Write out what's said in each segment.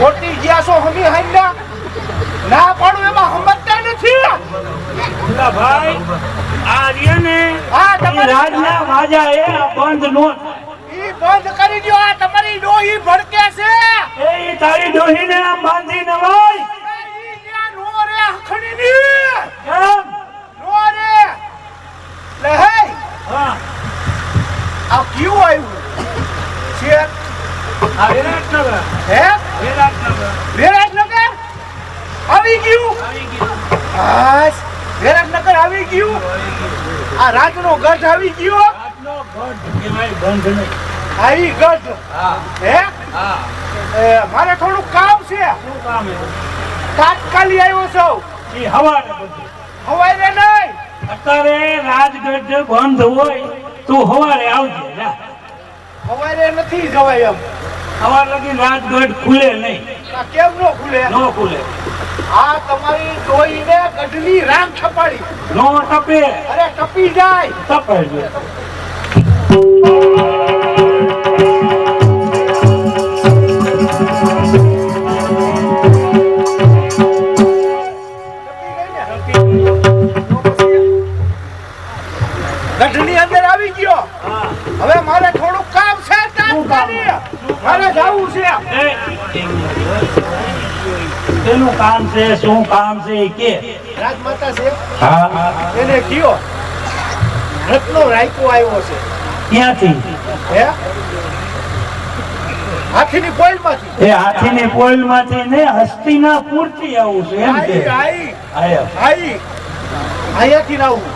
મોટી ગયા છો હમી હાઈલા ના પાડું એમાં સમજતા નથી ભાઈ આ રે ને આ તમારી રાજના વાજા એ બંધ નો ઈ બંધ કરી દો આ તમારી ડોહી ભડકે છે એ તારી ડોહી ને આમ બાંધી ન હોય ઈ ત્યાં નો રે હખણી ની કેમ નો રે લે હે હા આ ક્યું આવ્યું છે આ વિરાટનગર હે વિરાટનગર આવી ગયું હાસ વિરાટનગર આવી ગયું આ રાજનો ગઢ આવી ગયો આજનો ગઢ કેવાય બંધ નહીં આવી ગઢ હા હે હા મારે થોડું કામ છે શું કામ છે તાત્કાલિક આવ્યો છું ઈ હવારે બધું હવાઈ રે નહીં અત્યારે રાજગઢ બંધ હોય તું હવારે આવજે જા હવાઈ રે નથી જવાય એમ હવાર લગી રાજગઢ ખુલે નહીં આ કેમ નો ખુલે નો ખુલે આ તમારી ડોહીને ગઢની રામ છપાડી નો ટપે અરે ટપી જાય ટપાઈ જાય ગઢની અંદર આવી ગયો હવે મારે થોડું કામ છે તાત્કાલિક મારે જવું છે એનું કામ છે શું કામ છે એ કે રાજમાતા છે હા એને કયો રત્નો રાયકો આવ્યો છે ક્યાંથી હે હાથીની પોઈલમાંથી એ હાથીની પોઈલ માંથી ને હસ્તિનાપુર થી આવું છે એમ કે આઈ આયા આઈ અહીંયાથી ના આવું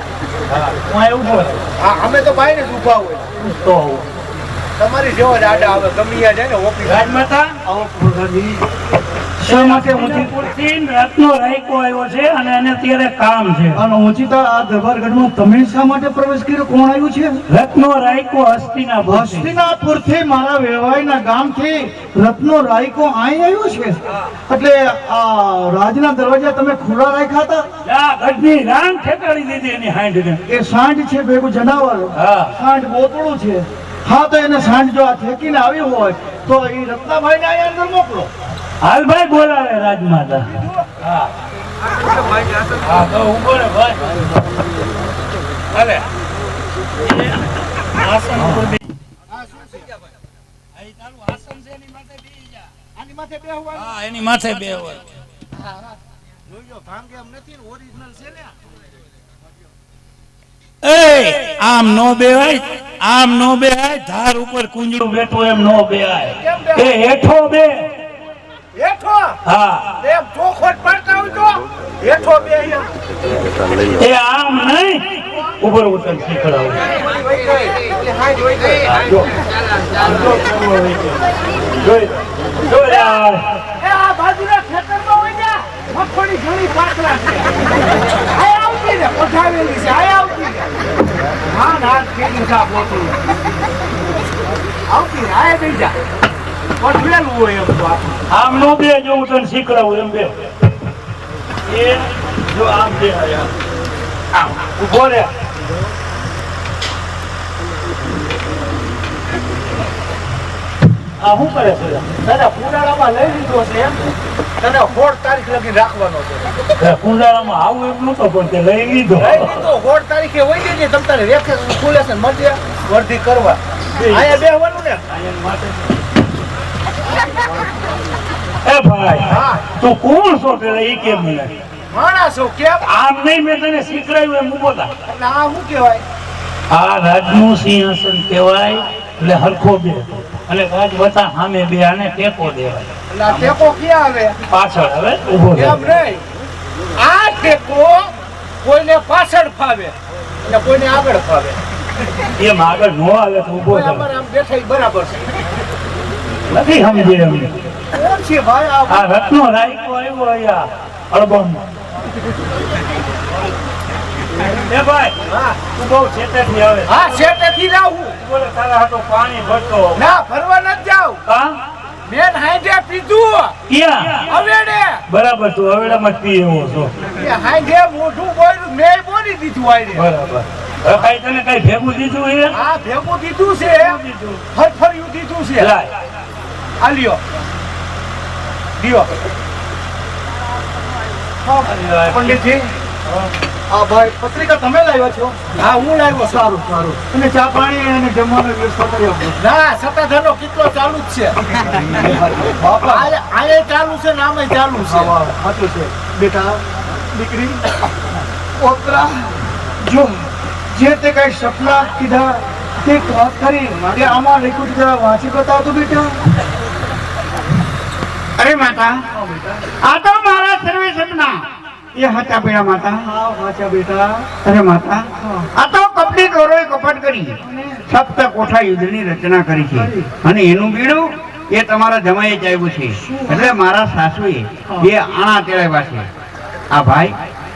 હા હું આયા ઉભો છું. હા અમે તો બાઈને જ ઊભા હોય પૂછતો આવું. તમારી જેવો જ આડા આવે ગમી જાય ને ઓફિસ રાજમાતા શા માટે ઉદયપુરથી રત્નો રાયકો આવ્યો છે અને એને અત્યારે કામ છે અને ઓચિતા આ દરબારગઢમાં તમે શા માટે પ્રવેશ કર્યો? કોણ આવ્યું છે? રત્નો રાયકો હસ્તિનાપુર હસ્તિનાપુરથી મારા વેવાઈના ગામથી રત્નો રાયકો અહીં આવ્યો છે. એટલે આ રાજના દરવાજા તમે ખુલ્લા રાખ્યા હતા? આ ગઢની રાન ઠેકાડી દીધી એની હાંડને. એ સાંઢ છે ભેગું જનાવર. હા સાંઢ બોતળું છે. હા તો એને સાંઢ જો આ ઠેકીને આવ્યું હોય તો એ રત્નાભાઈને અહીંયા અંદર મોકલો. હાલ ભાઈ બોલાવે રાજમાતા. હા હા તો ઉભો રે ભાઈ. હાલે આસન ઉપર બે. અહીં તારું આસન છે એની માથે બેસી જા. આની માથે બેહવાનું હા એની માથે બેહવાનું. જોજો ભાંગે એમ નથી ને ઓરિજિનલ છે ને એ આમ નો બેહાય આમ નો બેહાય ધાર ઉપર કુંજડું બેઠું એમ નો બેહાય. એ હેઠો બે. હેઠો હા એમ ચોખોટ પડતા હોય તો હેઠો બે એ આમ નહીં ઉપર ઉતર શીખડાવું. જો યાર આ બાજુના ખેતરમાં હોય ને મગફળી ઘણી પાકલા છે આ આવતી ને પઠાવેલી છે આ આવતી ને હા ના કેની કા બોતું આવતી આ બેજા પઠવેલું હોય એમ તો આપણું આમ નો બે જો હું તને શીખડાવું એમ બે. એ જો આમ બે આમ ઉભો રે. આ શું કરે છે? તને પુરાણામાં લઈ લીધો છે એમ તને 16 તારીખ લગી રાખવાનો છે કુંડાળામાં આવું એમ નતો પણ તે લઈ લીધો. લઈ લીધો 16 તારીખે હોય ને તમ તારે રેખે ખુલે છે મધ્ય વર્ધી કરવા આયા બેહવાનું ને એ ભાઈ હા તું કોણ છો પેલા એ કેમ મને માણસો કેમ આમ નહીં મેં તને શીખડાયું એમ ઉભો થા. એટલે આ શું કહેવાય આ રાજનું સિંહાસન કહેવાય એટલે હરખો બે અને રાજવતા સામે બે આને ટેકો દેવાય. એટલે આ ટેકો ક્યાં આવે પાછળ હવે ઉભો એમ નહીં આ ટેકો કોઈને પાછળ ફાવે અને કોઈને આગળ ફાવે એમ આગળ નો હાલે તો ઉભો થા. બરાબર આમ બેઠા ઈ બરાબર છે નથી સમજી એમને. કોણ છે ભાઈ આ રત્નો રાયકો આવ્યો અહીંયા અળબમ. એ ભાઈ હા તું બહુ છેતરથી આવે. હા શેટેથી લાવું બોલે તારા હાથો પાણી ભરતો ના ફરવા ન જાવ હા બેન હાઈડે પીધું ક્યાં હવેડે બરાબર તું હવેડામાં પી એવો છો એ હાઈડે મોઢું બોલ્યું મેં બોલી દીધું આઈને બરાબર હવે કાંઈ તને કાંઈ ભેગું દીધું એ આ ભેગું દીધું છે ફરફર્યું દીધું છે લાય આલ્યો દિયો પંડિતજી આ ભાઈ પત્રિકા તમે લાવ્યા છો? હા હું લાવ્યો છું સારું સારું. અને ચા પાણી અને જમવાની વ્યવસ્થા કરી આપો. ના સત્તાધારનો કેટલો ચાલુ જ છે બાપા આલે ચાલુ છે ને આમે ચાલુ છે હા, વાહ, સાચું છે. બેટા દીકરી પોતરા જો જે તે કઈ સપના કીધા તે વાત કરી કે આમાં લખ્યું છે જરા વાંચી બતાવતો બેટા. અરે માતા આ તો મારા સર્વે સપના એ હતા પેલા માતા. હા વાંચા બેટા. અરે માતા આ તો કપટી દોરોએ કપટ કરી સપ્ત કોઠા યુદ્ધની રચના કરી છે અને એનું બીડું એ તમારા જમાઈએ જ આવ્યું છે એટલે મારા સાસુએ એ આણા તેડાવ્યા છે. આ ભાઈ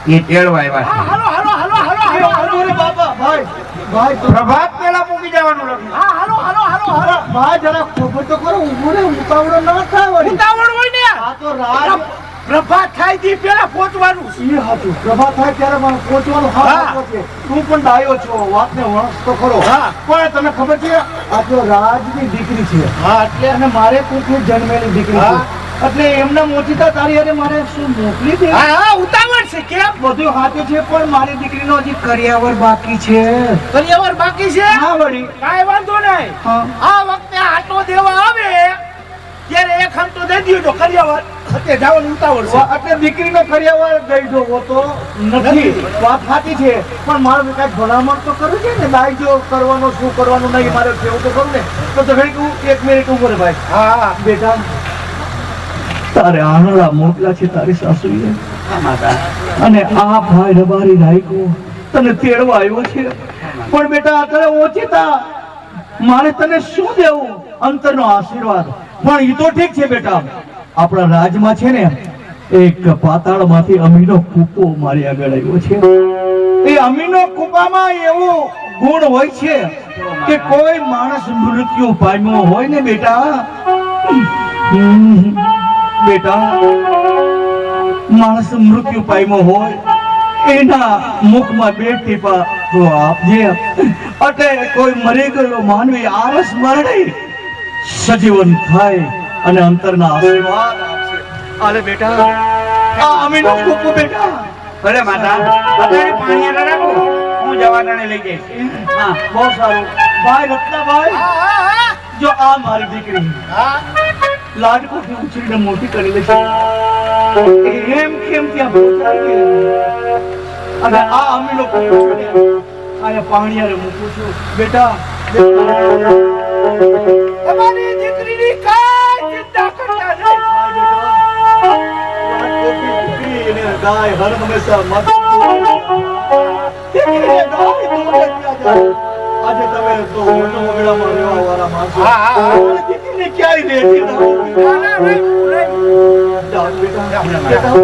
એ તેડવા આવ્યા છે. હાલો હાલો હાલો હાલો હાલો હાલો અરે બાપા ભાઈ ભાઈ તો પ્રભાત પેલા મૂકી જવાનું લગ્ન. હા હાલો હાલો હાલો હાલો ભાઈ જરા ખબર તો કરો ઊભું રે ઉતાવળો ના થાય વળી. ઉતાવળ હોય ને આ તો રાજ પ્રભાત થાય તે પેલા પહોંચવાનું ઈ હતું પ્રભા થાય ત્યારે મારે પહોંચવાનું હા હા. પહોંચે. તું પણ ડાયો છો વાતને વણસ તો ખરો હા. પણ તને ખબર છે આ તો રાજની દીકરી છે હા એટલે અને મારે કુકની જન્મેલી દીકરી હા. છે એટલે એમના મોચીતા તારી હારે મારે શું મોકલી દે હા હા ઉતાવળ છે કેમ બધું સાચું છે પણ મારી દીકરીનો હજી કરિયાવર બાકી છે. કરિયાવર બાકી છે હા વળી કાંઈ વાંધો નહીં હા. આ વખતે આટો દેવા આવે ત્યારે એક હમતો દઈ દ્યો તો કરિયાવર અત્યારે જવાનું ઉતાવળ છે એટલે દીકરીનો કરિયાવર દઈ દો તો નથી વાત સાચી છે પણ મારે કઈ ભલામણ તો કરવું છે ને દાયજો કરવાનો શું કરવાનું નહીં મારે કેવું તો કરું ને તો ઘડી તું 1 મિનિટ ઉભો રે ભાઈ. હા હા બેટા તારે આનંદા મોકલા છે તારી સાસુએ હા માતા અને આ ભાઈ રબારી રાયકો તને તેડવા આવ્યો છે પણ બેટા અત્યારે ઓછીતા મારે તને શું દેવું અંતરનો આશીર્વાદ પણ એ તો ઠીક છે બેટા આપણા રાજમાં છે ને એક પાતાળમાંથી અમીનો કૂપો મારી આગળ આવ્યો છે એ અમીનો કૂપામાં એવું ગુણ હોય છે કે કોઈ માણસ મૃત્યુ પામ્યો હોય ને બેટા બેટા માણસ મૃત્યુ પામ્યો હોય એના મુખમાં 2 ટીપા તો આપજે એટલે કોઈ મરી ગયેલો માનવી આરસ મરણે સજીવન થાય અને અંતરના આશીર્વાદ આપશે. અરે બેટા આ અમીનો કૂપો બેટા ભલે માતા અત્યારે પાણી રાખો હું જવાદાણે લઈ જઈશ. હા બહુ સારું ભાઈ રત્નાભાઈ હા હા જો આ મારી દીકરી હા લાડકોટથી ઉછરીને મોટી કરી છે એમ કેમ ત્યાં પહોંચાડી અને આ અમીનો કૂપો છે ને આને પાણીયારે મૂકું છું બેટા તમારી દીકરીની કાંઈ ચિંતા કરતા નહીં લાડકોટની દીકરી એને ગાય હર હંમેશા મત દીકરીને ગાય દોડે ત્યાં જાય. આજે તમે તો મોટો મોગડામાં રહેવા વાળા માણસો હા, હા, હા. પણ દીકરીને ક્યાંય રહેતી નથી. ના ના નહીં નહીં જાઓ બેટા બેટા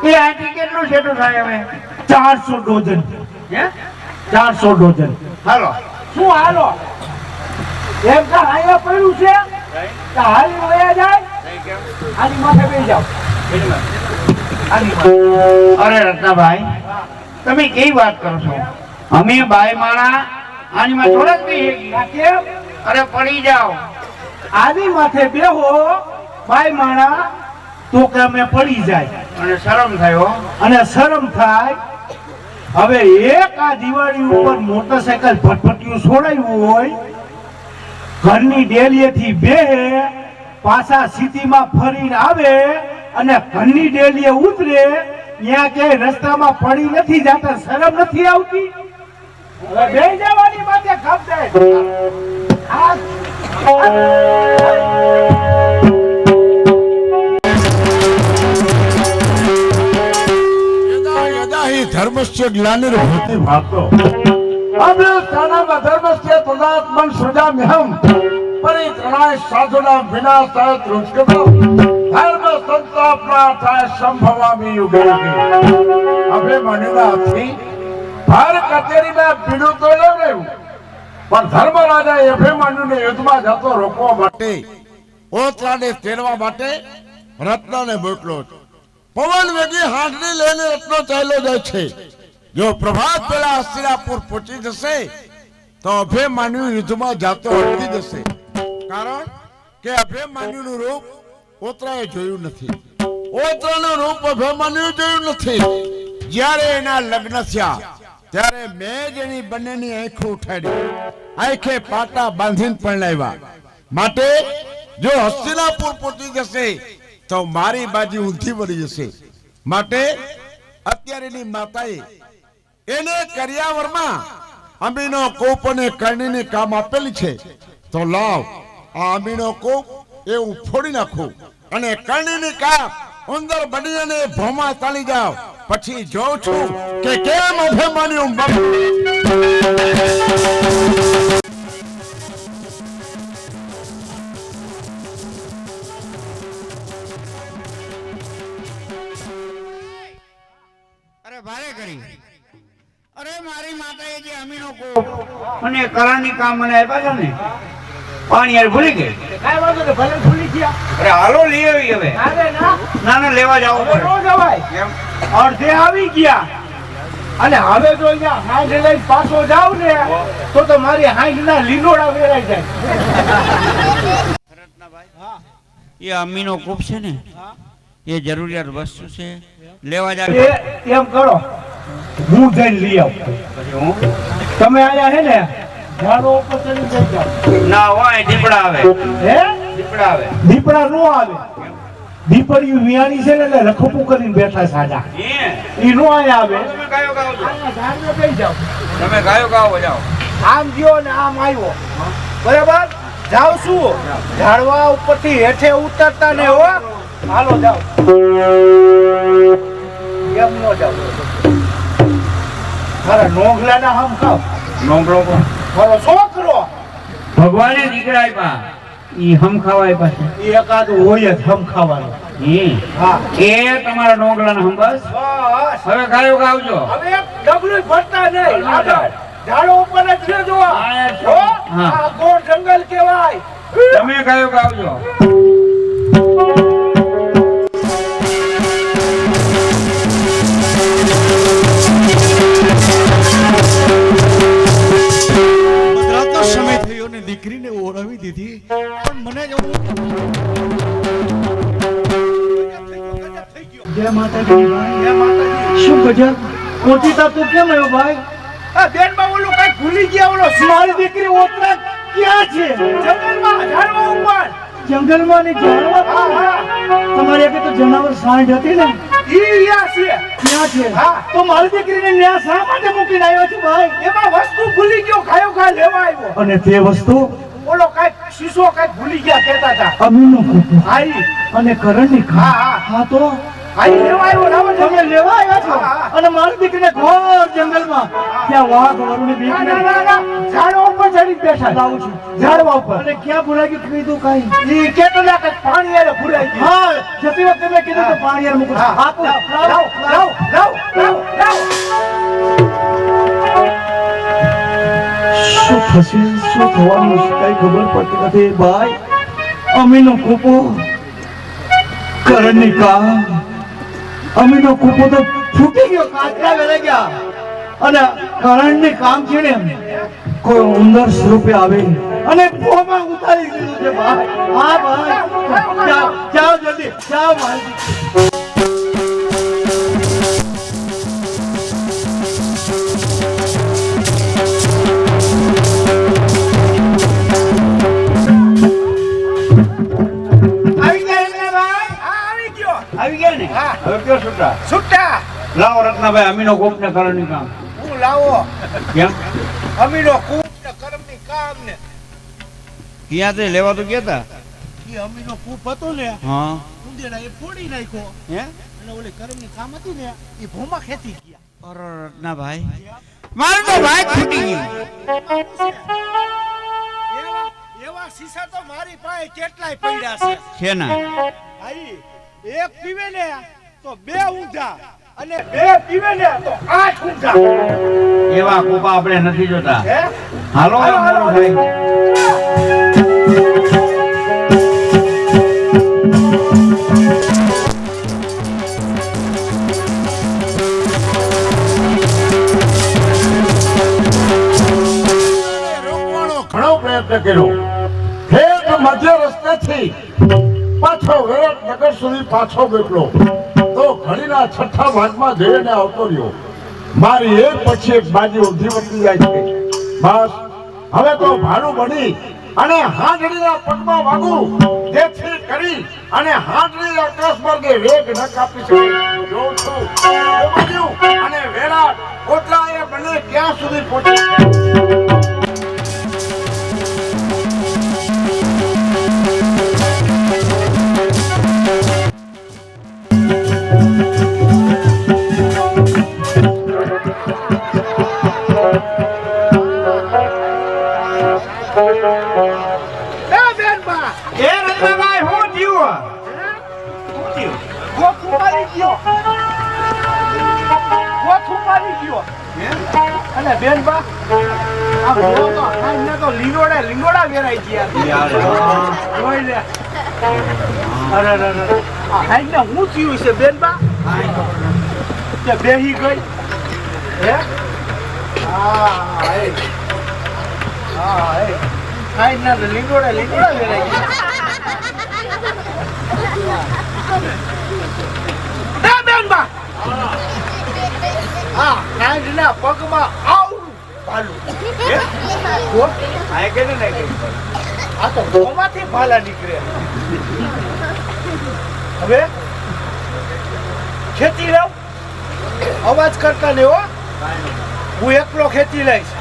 એ આથી કેટલું છેટું થાય હવે 400 ડોઝન હે 400 ડોઝન હાલો શું હાલો એમ કે હાયા પડ્યું છે કે હાલી વયા જાય આની માથે બેસી જાઓ આની માથે અરે રત્નાભાઈ તમે કેવી વાત કરો છો અમે બાઈ માણા આની માં થોડા જ કહીએ આ કેમ અરે પડી જાઓ આની માથે બેહો બાઈ માણા તો કે અમે પડી જાય અને શરમ થયો અને શરમ થાય હવે એક આ દિવાળી ઉપર મોટરસાયકલ ફટફટિયું છોડાયું હોય ઘરની ડેલીએથી બે પાછા સિટીમાં ફરીને આવે અને ઘરની ડેલીએ ઉતરે ત્યાં ક્યાંય રસ્તામાં પડી નથી જાતા શરમ નથી આવતી હવે બે જવાની માથે ખપ જાય यदा हि धर्मस्य ग्लानिर्भवति ભાગતો धर्मस्य तदात्मन सृजाम्यहम् परित्राणाय साधूनां विनाशाय दुष्कृतम् धर्म संस्थापनार्थाय संभवामि युगे युगे અભિમન્યુના હાથથી ભાર કચેરીમાં પીડું તો લેવડાવ્યું, પણ ધર્મરાજાએ અભિમન્યુને યુદ્ધમાં જતો રોકવા માટે ઓતરાને તેડવા માટે રત્નને મોકલો. પવન વેગી હાંડની લઈને રત્નો ચાલ્યો જાય છે. જો પ્રભાત પહેલા હસ્તિનાપુર પહોંચી જશે તો અભિમન્યુ યુદ્ધમાં જાતો અટકી જશે, કારણ કે અભિમન્યુનું રૂપ ઓતરાએ જોયું નથી. ઓતરાનું રૂપ અભિમન્યુ જોયું નથી. જ્યારે એના લગ્ન થયા ત્યારે મેં જ એની બંનેની આંખો ઉઠાડી, આંખે પાટા બાંધીને પરણાવ્યા. માટે જો હસ્તિનાપુર પહોંચી જશે તો મારી બાજી ઊંધી પડી જશે. માટે અત્યારે એની માતાએ એને કરિયાવરમાં અમીનો કોપ અને કરણીને કામ આપેલી છે. તો લાવ આ અમીનો કોપ એ હું ફોડી નાખું અને કરણીની કામ ઉંદર બની અને ભોમાં તાળી જાવ. પછી જોઉં છું કે કેમ અભિમન્યુ અરે ભારે કરી. અરે મારી માતાએ જે અમીનો કોપ અને કરણની કામ મને આપ્યા છે ને, પાણી યાર ભૂલી ગઈ. કાંઈ વાંધો નહીં, ભલે ભૂલી ગયા. અરે હાલો લઈ આવી હવે. ના ના લેવા જાવ ન જવાય. કેમ? અડધે આવી ગયા અને હવે જો અહીંયા હાંડ લઈને પાછો જાવ ને તો મારી હાંડના લીલોડા વેરાઈ જાય. એ અમીનો કોપ છે ને, એ જરૂરિયાત વસ્તુ છે, લેવા જાવ. એમ કરો, હું જઈને લઈ આવું. પછી હું તમે આયા હે ને ઝાડો ઉપર ચડી જઈ જાઓ. ના હોય દીપડા આવે. હે દીપડા આવે. દીપડા નો આવે. દીપડિયું વિયાણી છે ને એટલે રખપું કરીને બેઠા સાજા. ઈ નો આયા આવે. તમે ગાયો ગાઓ છો. આયા ઝાડને બેસી જાઓ. તમે ગાયો ગાઓ જાઓ. આમ ગયો ને આમ આવ્યો, બરાબર? જાવ છું ઝાડવા ઉપરથી હેઠે ઉતરતા ને હો. હાલો જાઓ. એમ નો જાઓ. મારા નોંગલાના હમ ખાવ. નોંગળો પણ મારો છોકરો ભગવાને દીકરા આપ્યા, ઈ હમ ખાવા આપ્યા છે. એ એકાદું હોય જ હમ ખાવાનું. હા એ તમારા નોંગળાના હમ. બસ બસ હવે ગાયો ગાવજો. હવે ડગલું ભરતા નહીં. આગળ ઝાડો ઉપર જ રહેજો. હો? આ ગોળ જંગલ કહેવાય. તમે ગાયો ગાવજો. રાતનો સમય થયો ને દીકરીને ઓળાવી દીધી, પણ મને જ જય માતાજી ભાઈ. જય માતાજી. શું ગજબ ઓચિતા તું કેમ આવ્યો ભાઈ? આ બેનમાં ઓલું કઈ ભૂલી ગયા. ઓલો મારી દીકરી ઓતરા ક્યાં છે? જંગલમાં ઝાડવા ઉપર. જંગલમાં ને ઝાડવા? હા હા તમારી આગળ તો જનાવર સાંઢ હતી ને, ઈ યા છે. ક્યાં છે? હા. તો મારી દીકરીને ન્યા શા માટે મૂકીને આવ્યો છું ભાઈ? એમાં વસ્તુ ભૂલી ગયો, ખાયો ખા લેવા આવ્યો. અને તે વસ્તુ ઓલો કઈક શીશો કઈક ભૂલી ગયા કહેતા હતા. અમીનો કૂપો આઈ અને કરણની હા ખા. હા હા તો આઈ લેવા આવ્યો. લાવો તમે તમે. લેવા આવ્યા છો હા. અને મારી દીકરીને ઘોર જંગલમાં ત્યાં વાઘ વરુની બીક ના ને ના ના ઝાડવા ઉપર ચડી બેઠા. લાવું છું ઝાડવા ઉપર. અને ક્યાં ભૂલાઈ ગયું કીધું કાંઈ? ઈ કેટલા કઈક પાણી આરે ભૂલાઈ ગયું. હા, જતી વખતે મેં કીધું કે પાણી યાર મૂકું. હા. આપો. લાવ લાવ લાવ લાવ લાવ. શું થશે શું થવાનું છે કઈ ખબર પડતી નથી ભાઈ. અમીનો કૂપો, કરણની કા, અમીનો કૂપો તો ફૂટી ગયો, કાચરા વેલાઈ ગયા. અને કરણની કામ છે ને કોઈ ઉંદર સ્વરૂપે આવે અને ભોમાં ઉતારી દીધું છે ભાઈ. હા ભાઈ, જાઓ જાઓ જલ્દી જાઓ મારી. આવી ગયા રત્નાભાઈ? હા આવી ગયો. આવી ગયા ને? હા. હવે કયો છૂટા? છૂટા. લાવો રત્નાભાઈ અમીનો કોપ ને કરણની કામ. હું લાવો કેમ? અમીનો કૂપ ને કરમની કામ ને. ક્યાં તે લેવા તો ગયા તા? ઈ અમીનો કૂપ હતો ને, હા ઉંદેડા એ ફોડી નાખ્યો હે? અને ઓલી કરમની કામ હતી ને ઈ ભોમાં ખેતી ગયા. અરે રત્નાભાઈ મારું તો ભાઈ ખૂટી ગયું. એવા એવા શીશા તો મારી પાસે કેટલાય પડ્યા છે. છે ના? આઈ એક પીવે ને તો બે ઊંધા અને બે પીવે ને તો 8 ઊંધા. એવા કોપા આપણે નથી જોતા. હે હાલો હાલો, હાલો, મોરું હાલો. ભાઈ. રોકવાનો ઘણો પ્રયત્ન કર્યો. ઠેઠ મધ્ય રસ્તેથી પાછો વેરટ નગર સુધી પાછો બેઠલો તો ઘડીના છઠ્ઠા ભાગમાં જઈને આવતો રહ્યો. મારી એક પછી એક બાજી ઊંધી વળતી જાય છે. બસ હવે તો ભાડું બની અને હાંડળીના પગમાં વાગું જેથી કરી અને હાંડળી આકાશ માર્ગે વેગ ન કાપી શકે. જોઉં છું એમાંયું અને વેરાટ ઓટલા એ બંને ક્યાં સુધી પહોંચે છે. એ બેનબા, એ રત્નાભાઈ હું જીવું? ગોથું મારી ગયો. ગોથું મારી ગયો. અને બેનબા, આ ભૂલો તો આઈને તો લીંગોડા વેરાઈ ગયા. જોઈ લે. અરે અરે અરે. આ હાઈને હું થયું છે બેનબા? તે બેહી ગઈ. હે? હા, એ. હા, એ. હાઈના તો લીંગોડા વેરાઈ ગયા. ના બેનબા. હા, હાઈના પગમાં આવડું ભાલું. હે? જો, આ કે ને કે આ તો ગોમાંથી ભાલા નીકળે. હવે ખેતી લઉં, અવાજ કરતા નહીં હો. હું એકલો ખેતી લઈશ.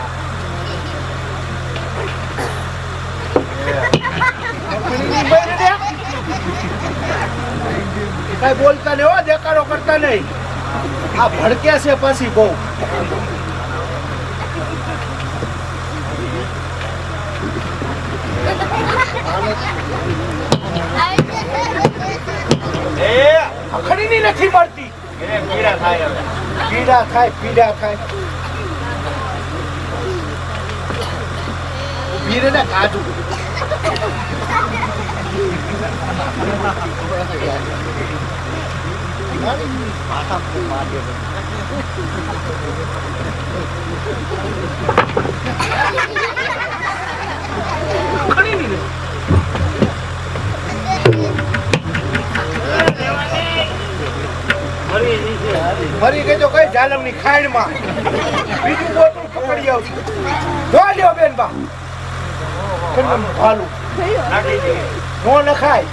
કઈ બોલતા નહીં હો, દેખાડો કરતા નહીં. આ ભડકે છે પછી બહુ. અખડીની નથી મળતી. પીડા ખાય. વીરે ને કાજુ. મરી ગઈ તો કઈ જાલમની ખાઈડમાં. બીજું બોટલ પકડી આવશું. જો લ્યો બેનબા. ભાલું નો નખાય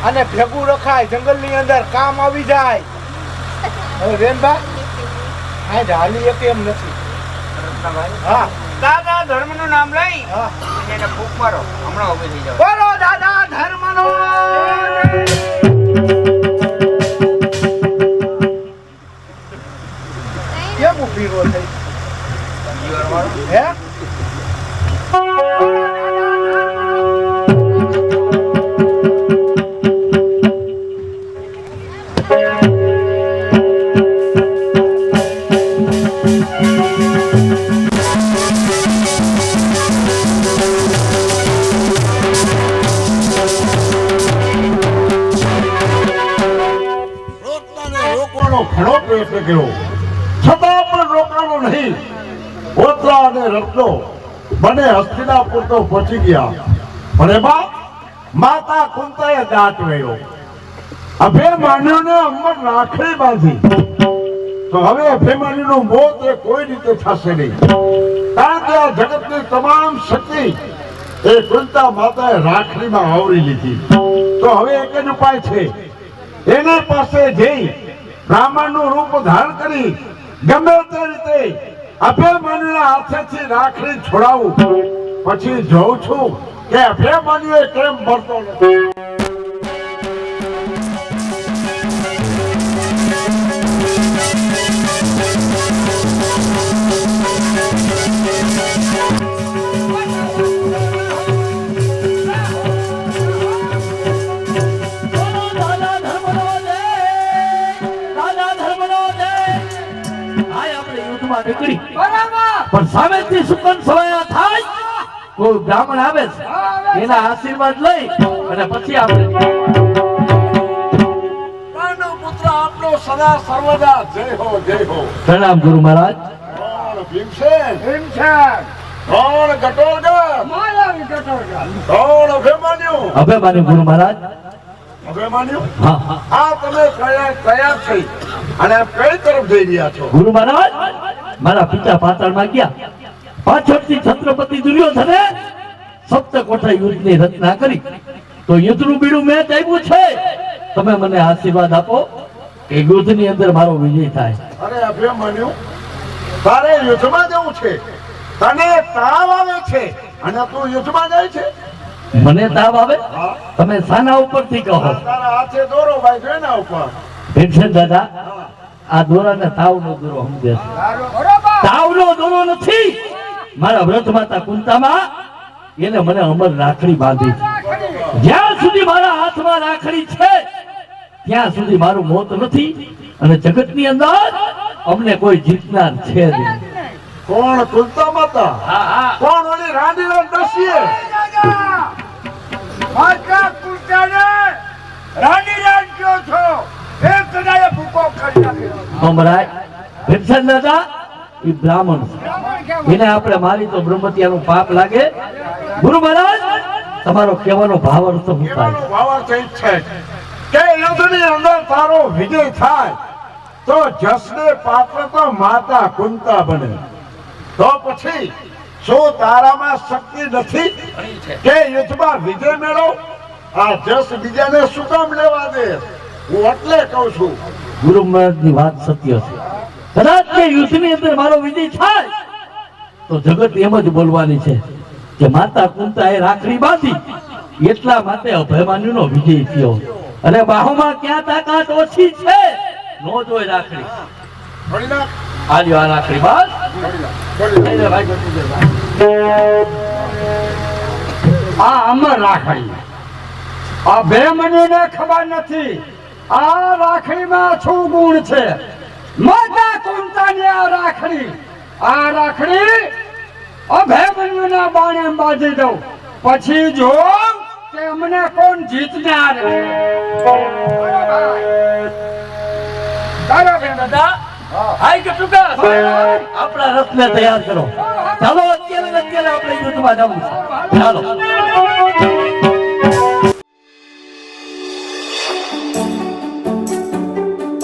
અને ભેગું રખાય. જંગલની અંદર કામ આવી જાય. હવે બેનબા આ હાલી એક એમ નથી. હા, દાદા ધર્મનું નામ લઈ હા. એને ફૂંક મારો. હમણાં ઉભી થઈ જાવ. બોલો દાદા ધર્મનો. કેમ ઊભી રો થઈ? હે? રોકવાનો ઘણો પ્રયત્ન કર્યો છતાં પણ રોકાણો નહીં. ઓતરા અને રત્નો બંને હસ્તિનાપુર તો પહોંચી ગયા. અને માતા કુંતાએ દાંત વેળ્યો. અભિમાન્યુને અમર રાખડી બાંધી. તો હવે અભિમાન્યુનું મોત એ કોઈ રીતે થશે નહીં. કારણ કે આ જગતની તમામ શક્તિ એ કુંતા માતાએ રાખડીમાં આવરી લીધી. તો હવે એક જ ઉપાય છે. એની પાસે જઈ બ્રાહ્મણનું રૂપ ધારણ કરી ગમે તે રીતે અભિમાન્યુના હાથેથી રાખડી છોડાવું. પછી જોઉં છું કે અભિમાન્યુ કેમ મરતો નથી. દાદા કોઈ બ્રાહ્મણ આવે છે એના આશીર્વાદ લઈ અને પછી આપણે પાંડુ પુત્ર આપનો સદા સર્વદા જય હો જય હો. પ્રણામ ગુરુ મહારાજ. કોણ ભીમસેન? કોણ ઘટોળગઢ? કોણ અભિમન્યુ? અભિમાની ગુરુ મહારાજ. અભિમન્યુ? હા હા આ તમે તૈયાર થઈ અને કઈ તરફ જઈ રહ્યા છો? ગુરુ મહારાજ મારા પિતા પાતાળમાં ગયા, પાછળથી છત્રપતિ દુર્યોધને સપ્તકોઠા યુદ્ધની રચના કરી, તો યુદ્ધનું બીડું મેં ચાપ્યું છે. તમે મને આશીર્વાદ આપો કે યુદ્ધની અંદર મારો વિજય થાય. અરે અભિમન્યુ, તારે યુદ્ધમાં જવું છે, તને તાવ આવે છે અને તું યુદ્ધમાં જાય છે? મને તાવ આવે? તમે સાના ઉપરથી કહો? તારા હાથે દોરો ભાઈ છે એના ઉપર. ભીમસેન દાદા, આ દોરાને તાવનો દોરો સમજે છે. તાવનો દોરો નથી. મારા વ્રત માતા કુંતામાં એને મને અમર રાખડી બાંધી છે. જ્યાં સુધી મારા હાથમાં રાખડી છે ત્યાં સુધી મારું મોત નથી, અને જગતની અંદર અમને કોઈ જીતનાર છે નહીં. કોણ? કુંતા માતા? કોણ? ઓલી રાણીલાલ દસીએ? અમરાય ભીમસેન દાદા એ બ્રાહ્મણ છે, એને આપણે મારી તો બ્રહ્મત્યાનું પાપ લાગે. ગુરુ મહારાજ તમારો કહેવાનો ભાવાર્થ શું થાય? કહેવાનો ભાવાર્થ એ જ છે કે યુદ્ધની અંદર તારો વિજય થાય તો જસને પાત્ર તો માતા કુંતા બને. તો પછી શું તારામાં શક્તિ નથી કે યુદ્ધમાં વિજય મેળવો? આ જસ બીજાને શું કામ લેવા દે? હું એટલે કહું છું. ગુરુ મહારાજની વાત સત્ય છે. કદાચ કે યુદ્ધની અંદર મારો વિજય થાય તો જગત એમ જ બોલવાની છે કે માતા કુંતાએ રાખડી બાંધી એટલા માટે અભિમાન્યુનો વિજય થયો. અને બાહુમાં ક્યાં તાકાત ઓછી છે? નો જોઈ રાખડી. થોડી ના આલ્યો આ રાખડી બસ. થોડી ના. આ અમર રાખડી અભિમન્યુને ખબર નથી આ રાખડીમાં શું ગુણ છે. માતા કુંતાની આ રાખડી અભિમન્યુના બાણે બાંધી દઉં, પછી જો કે અમને કોણ જીતનાર. આપણા રથને તૈયાર કરો. ચાલો અત્યારે આપણે યુદ્ધમાં જવું છે. ચાલો.